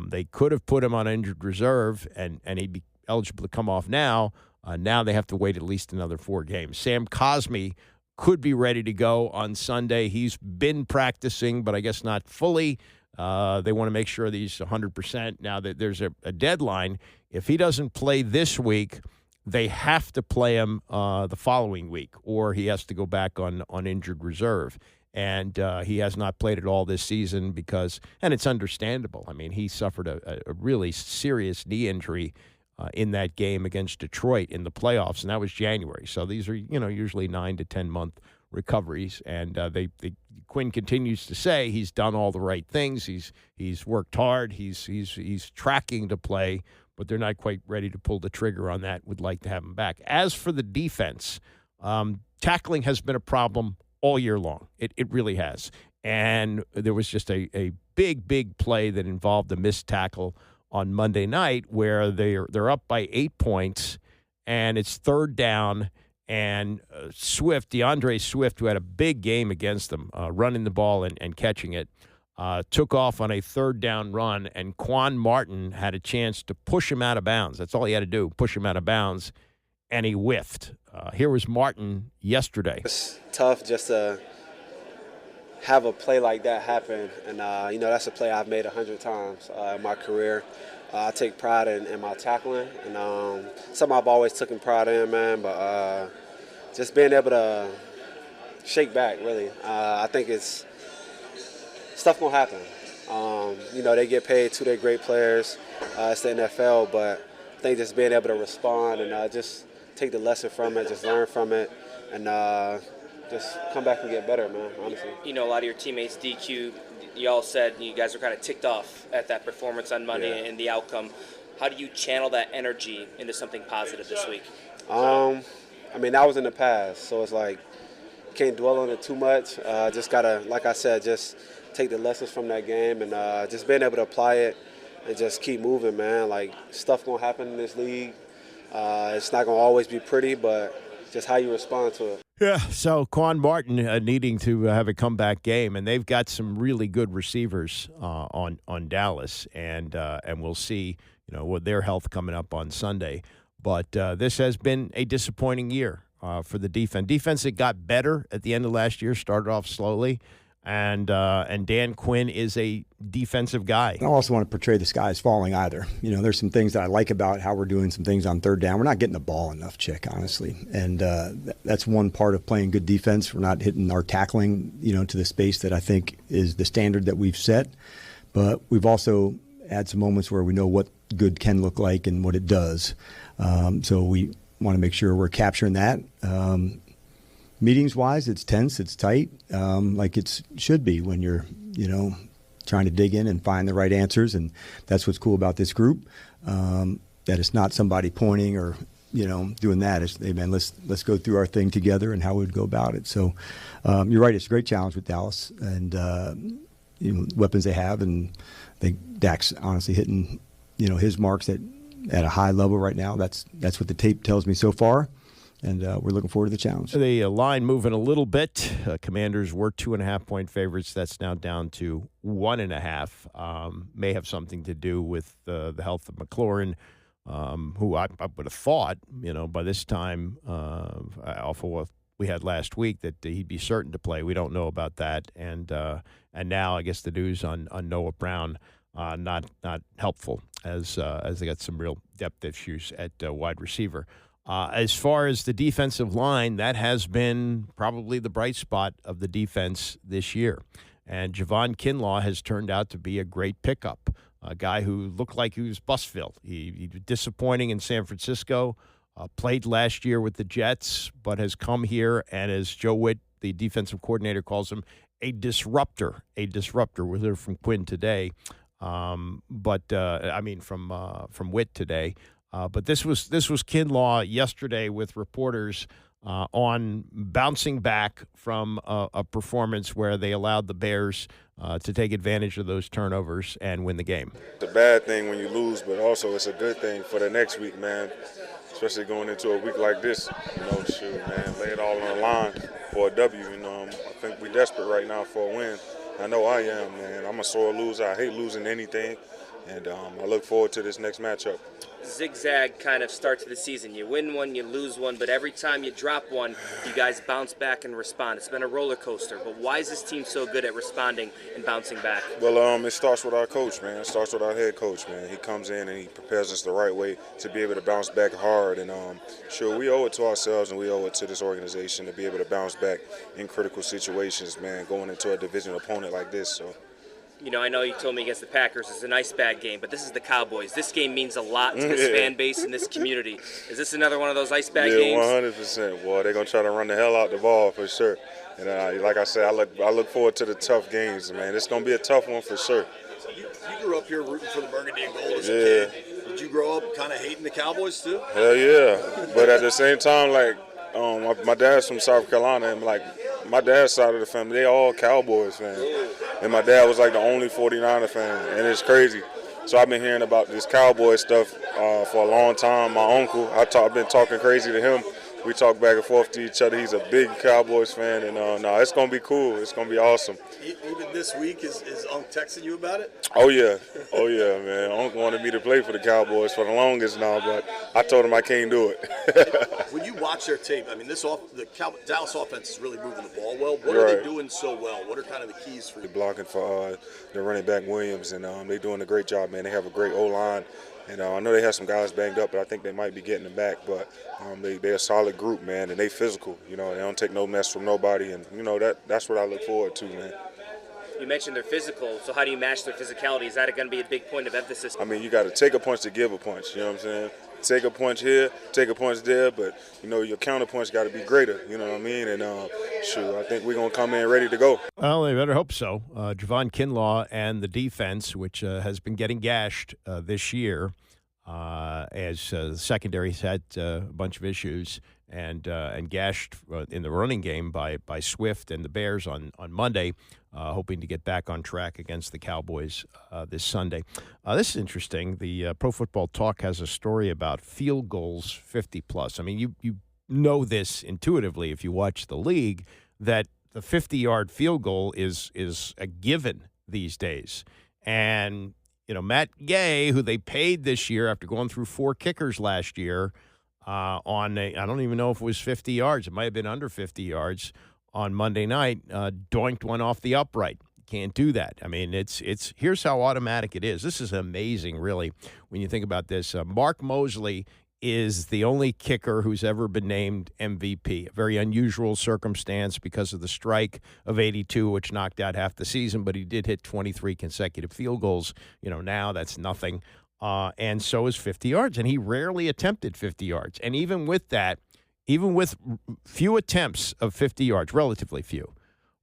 They could have put him on injured reserve, and he'd be eligible to come off now. Now they have to wait at least another 4 games. Sam Cosmi could be ready to go on Sunday. He's been practicing, but I guess not fully. They want to make sure that he's 100%. Now that there's a deadline, if he doesn't play this week, they have to play him the following week, or he has to go back on injured reserve. And he has not played at all this season because, and it's understandable. I mean, he suffered a really serious knee injury in that game against Detroit in the playoffs, and that was January. So these are, usually 9 to 10 month recoveries, and Quinn continues to say he's done all the right things. He's worked hard. He's tracking to play, but they're not quite ready to pull the trigger on that. Would like to have him back. As for the defense, tackling has been a problem all year long. It really has. And there was just a big play that involved a missed tackle on Monday night where they're up by 8 points, and it's third down, and DeAndre Swift, who had a big game against them, running the ball and catching it, took off on a third down run, and Quan Martin had a chance to push him out of bounds. That's all he had to do, push him out of bounds, and he whiffed. Here was Martin yesterday. It's tough just to have a play like that happen, and that's a play I've made 100 times in my career. I take pride in my tackling, and something I've always taken pride in, man. But just being able to shake back, really, I think it's stuff gonna happen. They get paid too. They're great players. It's the NFL, but I think just being able to respond and just take the lesson from it, just learn from it, and just come back and get better, man, honestly. You know, a lot of your teammates, DQ, you all said you guys were kind of ticked off at that performance on Monday and the outcome. How do you channel that energy into something positive this week? I mean, that was in the past, so it's like can't dwell on it too much. Just gotta, like I said, just take the lessons from that game and just being able to apply it and just keep moving, man. Like, stuff gonna happen in this league. It's not gonna always be pretty, but just how you respond to it. Yeah, so Quan Martin needing to have a comeback game, and they've got some really good receivers on Dallas, and we'll see, with their health coming up on Sunday. But this has been a disappointing year for the defense. Defense that got better at the end of last year, started off slowly, and Dan Quinn is a defensive guy. I don't also want to portray the sky is falling either. There's some things that I like about how we're doing some things on third down. We're not getting the ball enough, Chick, honestly. And that's one part of playing good defense. We're not hitting our tackling, to the space that I think is the standard that we've set. But we've also had some moments where we know what good can look like and what it does. So we want to make sure we're capturing that. Meetings-wise, it's tense, it's tight, like it should be when you're, trying to dig in and find the right answers. And that's what's cool about this group, that it's not somebody pointing or, doing that. It's, hey, man, let's go through our thing together and how we would go about it. So you're right, it's a great challenge with Dallas and weapons they have. And I think Dak's honestly hitting, his marks at a high level right now. That's what the tape tells me so far. And we're looking forward to the challenge. The line moving a little bit. Commanders were 2.5-point favorites. That's now down to 1.5. May have something to do with the health of McLaurin, who I would have thought, by this time, off of what we had last week, that he'd be certain to play. We don't know about that. And now I guess the news on Noah Brown not helpful as they got some real depth issues at wide receiver. As far as the defensive line, that has been probably the bright spot of the defense this year. And Javon Kinlaw has turned out to be a great pickup, a guy who looked like he was bus-filled. He was disappointing in San Francisco, played last year with the Jets, but has come here, and as Joe Witt, the defensive coordinator, calls him, a disruptor. We'll hear from Quinn today, from Witt today. But this was Kinlaw yesterday with reporters on bouncing back from a performance where they allowed the Bears to take advantage of those turnovers and win the game. It's a bad thing when you lose, but also it's a good thing for the next week, man, especially going into a week like this. Shoot, man, lay it all on the line for a W. I think we're desperate right now for a win. I know I am, man. I'm a sore loser. I hate losing anything, and I look forward to this next matchup. Zigzag kind of start to the season. You win one, you lose one, but every time you drop one, you guys bounce back and respond. It's been a roller coaster, but why is this team so good at responding and bouncing back? Well, it starts with our coach, man. It starts with our head coach, man. He comes in and he prepares us the right way to be able to bounce back hard. And sure, we owe it to ourselves and we owe it to this organization to be able to bounce back in critical situations, man, going into a division opponent like this. So. I know you told me against the Packers it's a nice bad game, but this is the Cowboys. This game means a lot to this fan base and this community. Is this another one of those ice bag games? Yeah, 100%. Boy, they're going to try to run the hell out the ball for sure. And like I said, I look forward to the tough games, man. It's going to be a tough one for sure. You grew up here rooting for the burgundy and gold as a kid. Did you grow up kind of hating the Cowboys too? Hell yeah. But at the same time, my dad's from South Carolina, and my dad's side of the family, they all Cowboys fans. And my dad was the only 49er fan, and it's crazy. So I've been hearing about this Cowboy stuff for a long time. My uncle, I've been talking crazy to him. We talk back and forth to each other. He's a big Cowboys fan, and it's going to be cool. It's going to be awesome. Even this week, is Unc texting you about it? Oh, yeah, man. Unc wanted me to play for the Cowboys for the longest now, but I told him I can't do it. When you watch their tape, the Dallas offense is really moving the ball well. What are they doing so well? What are kind of the keys for you? They're blocking for the running back Williams, and they're doing a great job, man. They have a great O-line. And I know they have some guys banged up, but I think they might be getting them back. But they're a solid group, man, and they physical. They don't take no mess from nobody, and that's what I look forward to, man. You mentioned they're physical, so how do you match their physicality? Is that going to be a big point of emphasis? You got to take a punch to give a punch. You know what I'm saying? take a punch here, take a punch there, but, you know, your counter punch got to be greater, you know what I mean? And, I think we're going to come in ready to go. Well, they better hope so. Javon Kinlaw and the defense, which has been getting gashed this year, as the secondary's had a bunch of issues and gashed in the running game by Swift and the Bears on Monday, hoping to get back on track against the Cowboys this Sunday. This is interesting. The Pro Football Talk has a story about field goals 50-plus. I mean, you know this intuitively if you watch the league, that the 50-yard field goal is a given these days. And, you know, Matt Gay, who they paid this year after going through 4 kickers last year, I don't even know if it was 50 yards. It might have been under 50 yards on Monday night, doinked one off the upright. Can't do that. I mean, it's here's how automatic it is. This is amazing, really, when you think about this. Mark Mosley is the only kicker who's ever been named MVP. A very unusual circumstance because of the strike of 82, which knocked out half the season, but he did hit 23 consecutive field goals. You know, now that's nothing. And so is 50 yards. And he rarely attempted 50 yards. And even with that, even with few attempts of 50 yards, relatively few,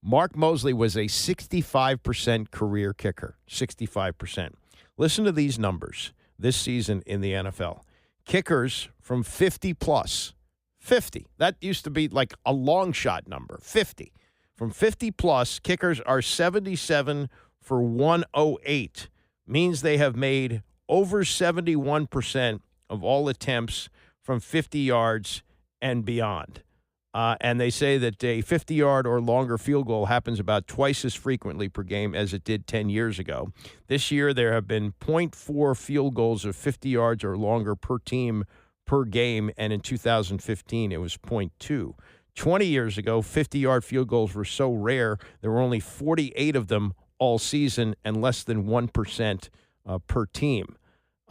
Mark Mosley was a 65% career kicker, 65%. Listen to these numbers this season in the NFL. Kickers from 50-plus, 50. That used to be like a long shot number, 50. From 50-plus, kickers are 77 for 108. Means they have made over 71% of all attempts from 50 yards and beyond. And they say that a 50-yard or longer field goal happens about twice as frequently per game as it did 10 years ago. This year, there have been 0.4 field goals of 50 yards or longer per team per game, and in 2015, it was 0.2. 20 years ago, 50-yard field goals were so rare, there were only 48 of them all season and less than 1% per team.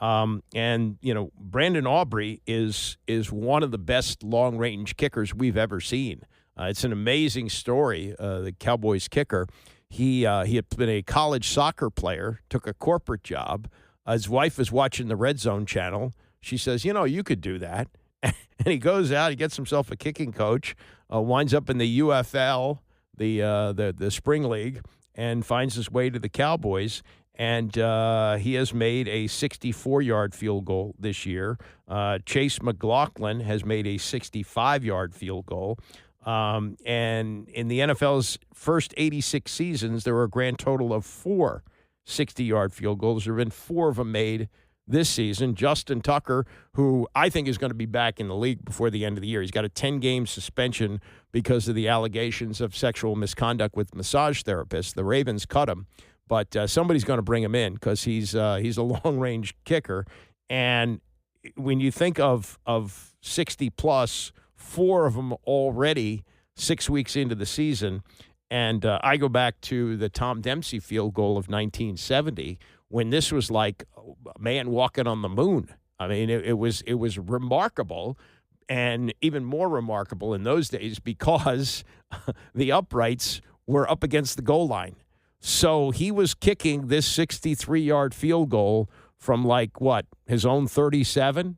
And, you know, Brandon Aubrey is one of the best long-range kickers we've ever seen. It's an amazing story, the Cowboys kicker. He had been a college soccer player, took a corporate job. His wife was watching the Red Zone channel. She says, you know, you could do that. And he goes out, he gets himself a kicking coach, winds up in the UFL, the spring league, and finds his way to the Cowboys. And he has made a 64-yard field goal this year. Chase McLaughlin has made a 65-yard field goal. And in the NFL's first 86 seasons, there were a grand total of 4 60-yard field goals. There have been 4 of them made this season. Justin Tucker, who I think is going to be back in the league before the end of the year. He's got a 10-game suspension because of the allegations of sexual misconduct with massage therapists. The Ravens cut him. But somebody's going to bring him in because he's a long-range kicker. And when you think of 60-plus, 4 of them already 6 weeks into the season. And I go back to the Tom Dempsey field goal of 1970 when this was like a man walking on the moon. I mean, it was remarkable, and even more remarkable in those days because the uprights were up against the goal line. So he was kicking this 63-yard field goal from, like, what, his own 37?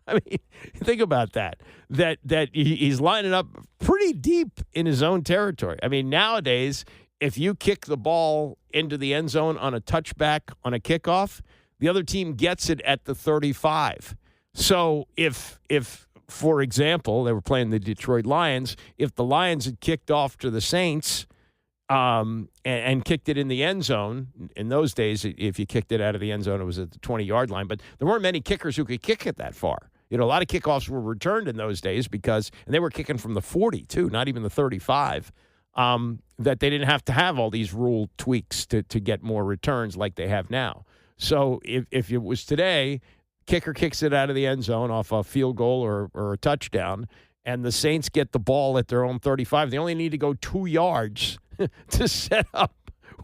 I mean, think about that. That he's lining up pretty deep in his own territory. I mean, nowadays, if you kick the ball into the end zone on a touchback on a kickoff, the other team gets it at the 35. So if for example, they were playing the Detroit Lions, if the Lions had kicked off to the Saints and kicked it in the end zone. In those days, if you kicked it out of the end zone, it was at the 20-yard line. But there weren't many kickers who could kick it that far. You know, a lot of kickoffs were returned in those days and they were kicking from the 40, too, not even the 35, that they didn't have to have all these rule tweaks to get more returns like they have now. So if it was today, kicker kicks it out of the end zone off a field goal or a touchdown, and the Saints get the ball at their own 35, they only need to go 2 yards to set up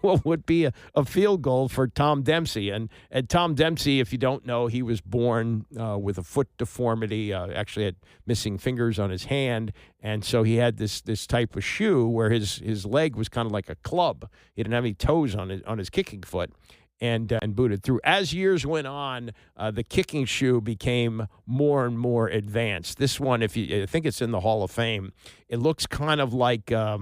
what would be a field goal for Tom Dempsey. And Tom Dempsey, if you don't know, he was born with a foot deformity, actually had missing fingers on his hand, and so he had this type of shoe where his leg was kind of like a club. He didn't have any toes on his kicking foot. and booted through. As years went on, the kicking shoe became more and more advanced. This one, I think it's in the Hall of Fame. It looks kind of like a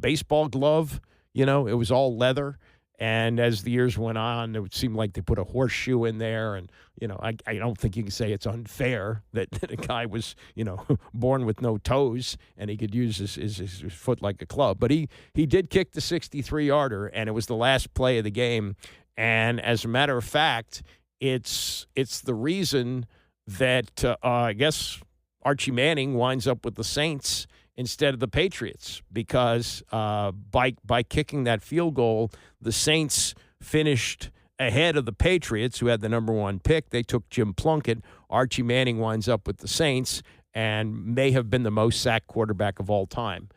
baseball glove. You know, it was all leather. And as the years went on, it would seem like they put a horseshoe in there. And, you know, I don't think you can say it's unfair that a guy was, you know, born with no toes and he could use his foot like a club. But he did kick the 63-yarder, and it was the last play of the game. And as a matter of fact, it's the reason that I guess Archie Manning winds up with the Saints instead of the Patriots, because by kicking that field goal, the Saints finished ahead of the Patriots, who had the number 1 pick. They took Jim Plunkett. Archie Manning winds up with the Saints and may have been the most sacked quarterback of all time.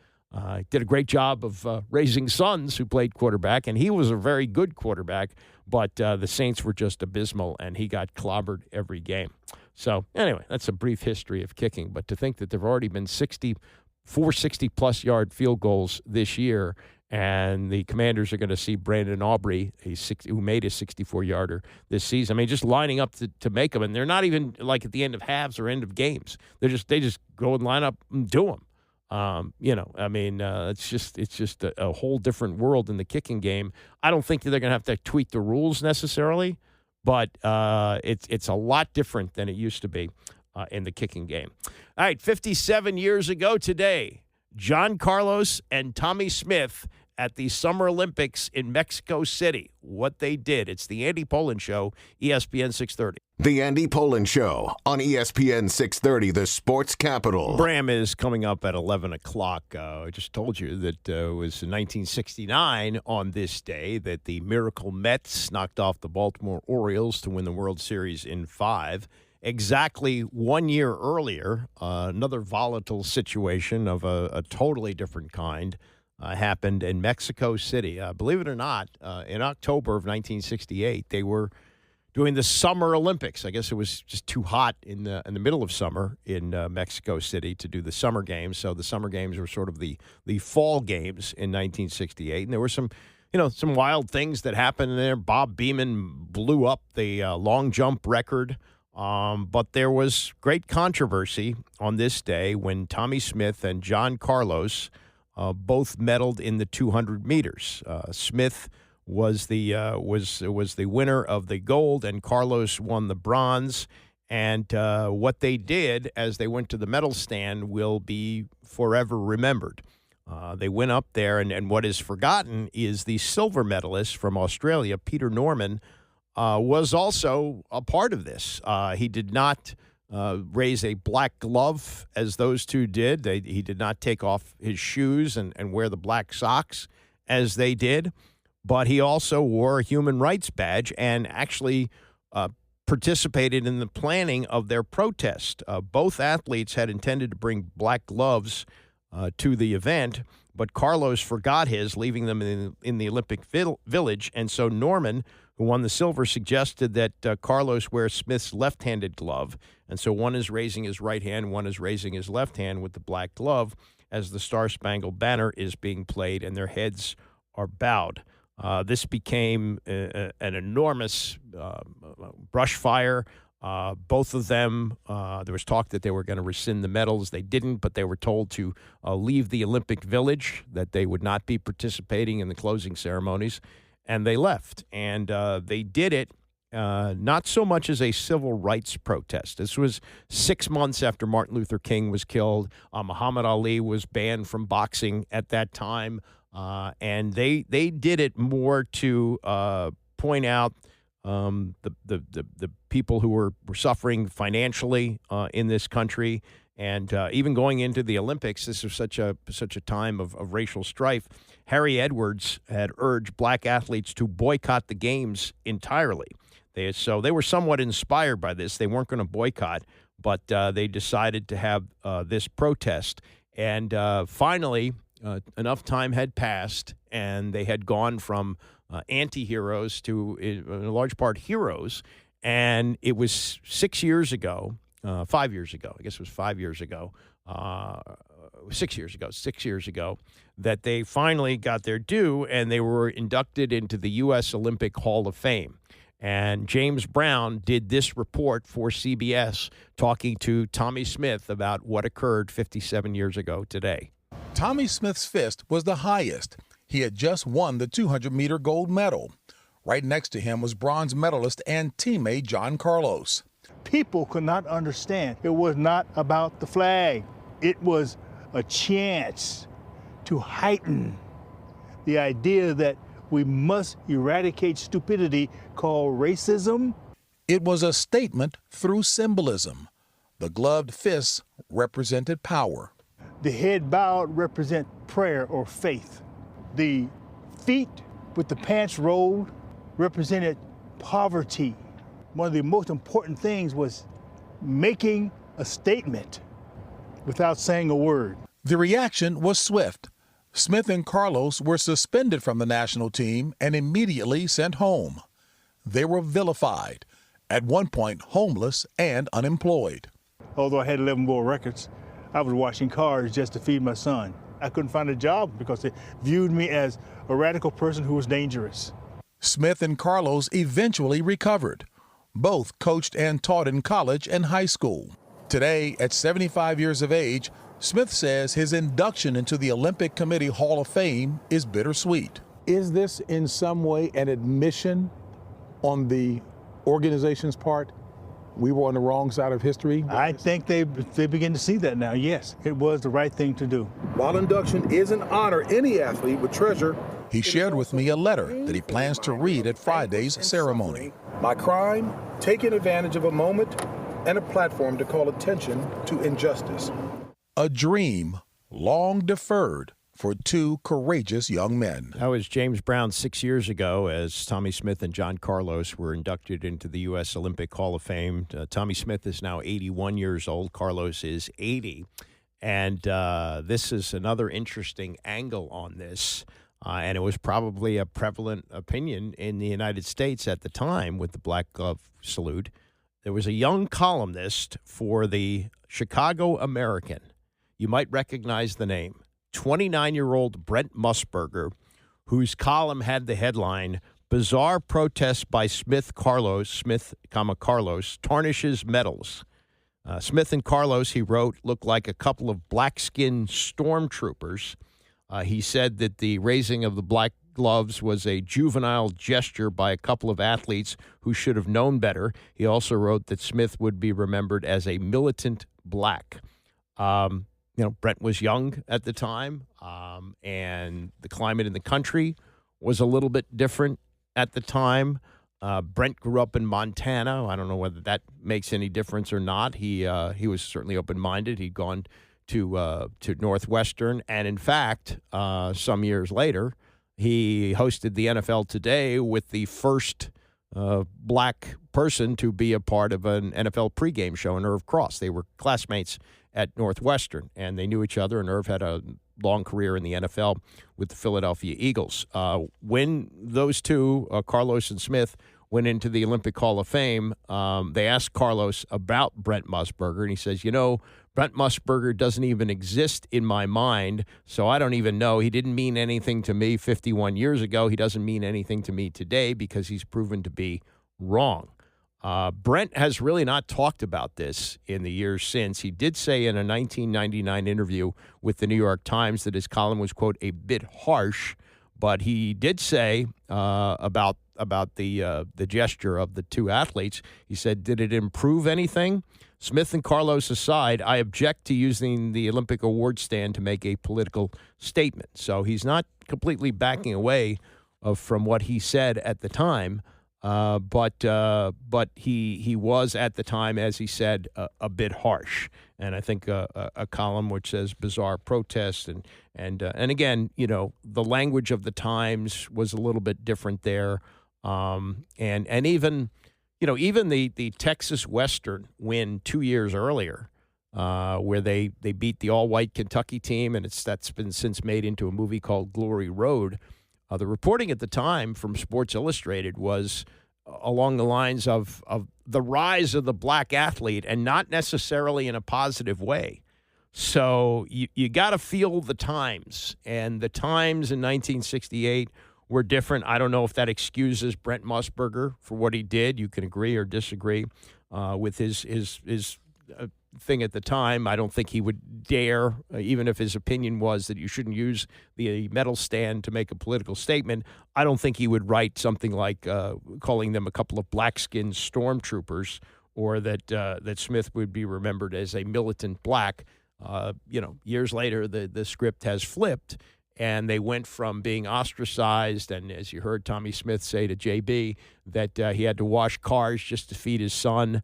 Did a great job of raising sons who played quarterback, and he was a very good quarterback, but the Saints were just abysmal, and he got clobbered every game. So anyway, that's a brief history of kicking, but to think that there have already been 4 60-plus yard field goals this year, and the Commanders are going to see Brandon Aubrey, who made a 64-yarder this season. I mean, just lining up to make them, and they're not even like at the end of halves or end of games. They just go and line up and do them. You know, I mean, it's just a whole different world in the kicking game. I don't think that they're going to have to tweak the rules necessarily, but it's a lot different than it used to be in the kicking game. All right, 57 years ago today, John Carlos and Tommy Smith at the Summer Olympics in Mexico City. What they did. It's the Andy Pollin Show, ESPN 630. The Andy Pollin Show on ESPN 630, the sports capital. Bram is coming up at 11 o'clock. I just told you that it was in 1969 on this day that the Miracle Mets knocked off the Baltimore Orioles to win the World Series in 5. Exactly 1 year earlier, another volatile situation of a totally different kind happened in Mexico City. Believe it or not, in October of 1968, they were doing the Summer Olympics. I guess it was just too hot in the middle of summer in Mexico City to do the Summer Games. So the Summer Games were sort of the Fall Games in 1968, and there were some wild things that happened there. Bob Beamon blew up the long jump record. But there was great controversy on this day when Tommy Smith and John Carlos both medaled in the 200 meters. Smith was the winner of the gold, and Carlos won the bronze. And what they did as they went to the medal stand will be forever remembered. They went up there, and what is forgotten is the silver medalist from Australia, Peter Norman, was also a part of this. He did not raise a black glove as those two did. He did not take off his shoes and wear the black socks as they did. But he also wore a human rights badge and actually participated in the planning of their protest. Both athletes had intended to bring black gloves to the event, but Carlos forgot his, leaving them in the Olympic Village. And so Norman, who won the silver, suggested that Carlos wear Smith's left-handed glove. And so one is raising his right hand, one is raising his left hand with the black glove as the Star-Spangled Banner is being played, and their heads are bowed. This became an enormous brush fire. Both of them, there was talk that they were going to rescind the medals. They didn't, but they were told to leave the Olympic Village, that they would not be participating in the closing ceremonies. And they left, and they did it not so much as a civil rights protest. This was 6 months after Martin Luther King was killed. Muhammad Ali was banned from boxing at that time, and they did it more to point out the people who were suffering financially in this country. And even going into the Olympics, this was such a time of racial strife. Harry Edwards had urged black athletes to boycott the games entirely. So they were somewhat inspired by this. They weren't going to boycott, but they decided to have this protest. And finally, enough time had passed, and they had gone from anti-heroes to, in large part, heroes. And it was 6 years ago. 5 years ago, I guess it was 5 years ago, 6 years ago, that they finally got their due and they were inducted into the U.S. Olympic Hall of Fame. And James Brown did this report for CBS, talking to Tommy Smith about what occurred 57 years ago today. Tommy Smith's fist was the highest. He had just won the 200-meter gold medal. Right next to him was bronze medalist and teammate John Carlos. People could not understand. It was not about the flag. It was a chance to heighten the idea that we must eradicate stupidity called racism. It was a statement through symbolism. The gloved fists represented power. The head bowed represent prayer or faith. The feet with the pants rolled represented poverty. One of the most important things was making a statement without saying a word. The reaction was swift. Smith and Carlos were suspended from the national team and immediately sent home. They were vilified, at one point homeless and unemployed. Although I had 11 world records, I was washing cars just to feed my son. I couldn't find a job because they viewed me as a radical person who was dangerous. Smith and Carlos eventually recovered. Both coached and taught in college and high school. Today, at 75 years of age, Smith says his induction into the Olympic Committee Hall of Fame is bittersweet. Is this in some way an admission on the organization's part? We were on the wrong side of history? I think they begin to see that now, yes. It was the right thing to do. While induction is an honor any athlete would treasure, he shared with me a letter that he plans to read at Friday's ceremony. My crime, taking advantage of a moment and a platform to call attention to injustice. A dream long deferred for two courageous young men. That was James Brown 6 years ago as Tommy Smith and John Carlos were inducted into the U.S. Olympic Hall of Fame. Tommy Smith is now 81 years old. Carlos is 80. And this is another interesting angle on this. And it was probably a prevalent opinion in the United States at the time with the Black Glove salute. There was a young columnist for the Chicago American. You might recognize the name. 29-year-old Brent Musburger, whose column had the headline, "Bizarre Protest by Smith, Carlos tarnishes medals." Smith and Carlos, he wrote, looked like a couple of black-skinned stormtroopers. He said that the raising of the black gloves was a juvenile gesture by a couple of athletes who should have known better. He also wrote that Smith would be remembered as a militant black. Brent was young at the time, and the climate in the country was a little bit different at the time. Brent grew up in Montana. I don't know whether that makes any difference or not. He was certainly open-minded. He'd gone to Northwestern, and in fact, some years later, he hosted the NFL Today with the first black person to be a part of an NFL pregame show, Irv Cross. They were classmates at Northwestern, and they knew each other, and Irv had a long career in the NFL with the Philadelphia Eagles. When those two, Carlos and Smith, went into the Olympic Hall of Fame, they asked Carlos about Brent Musburger, and he says, Brent Musburger doesn't even exist in my mind, so I don't even know. He didn't mean anything to me 51 years ago. He doesn't mean anything to me today because he's proven to be wrong. Brent has really not talked about this in the years since. He did say in a 1999 interview with the New York Times that his column was, quote, a bit harsh, but he did say about the gesture of the two athletes. He said, did it improve anything? Smith and Carlos aside, I object to using the Olympic award stand to make a political statement. So he's not completely backing away from what he said at the time, but he was at the time, as he said, a bit harsh. And I think a column which says bizarre protest and again, the language of the times was a little bit different there, and even. Even the Texas Western win 2 years earlier, where they beat the all-white Kentucky team, and that's been since made into a movie called Glory Road. The reporting at the time from Sports Illustrated was along the lines of the rise of the black athlete, and not necessarily in a positive way. So you got to feel the times, and the times in 1968 were different. I don't know if that excuses Brent Musburger for what he did. You can agree or disagree with his thing at the time. I don't think he would dare, even if his opinion was that you shouldn't use the medal stand to make a political statement. I don't think he would write something like calling them a couple of black-skinned stormtroopers, or that Smith would be remembered as a militant black. Years later, the script has flipped, and they went from being ostracized, and as you heard Tommy Smith say to JB, that he had to wash cars just to feed his son.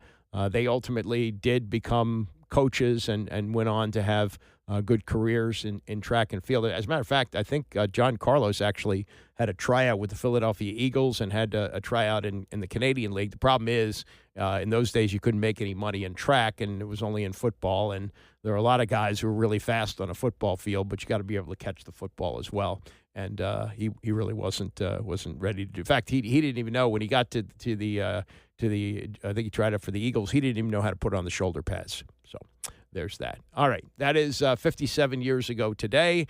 They ultimately did become coaches and went on to have good careers in track and field. As a matter of fact, I think John Carlos actually had a tryout with the Philadelphia Eagles and had a tryout in the Canadian League. The problem is, in those days, you couldn't make any money in track, and it was only in football. And there are a lot of guys who are really fast on a football field, but you got to be able to catch the football as well. And he really wasn't ready to do. In fact, he didn't even know when he got to the I think he tried out for the Eagles. He didn't even know how to put on the shoulder pads. So there's that. All right, that is 57 years ago today.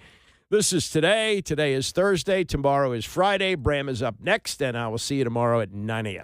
This is today. Today is Thursday. Tomorrow is Friday. Bram is up next, and I will see you tomorrow at 9 a.m.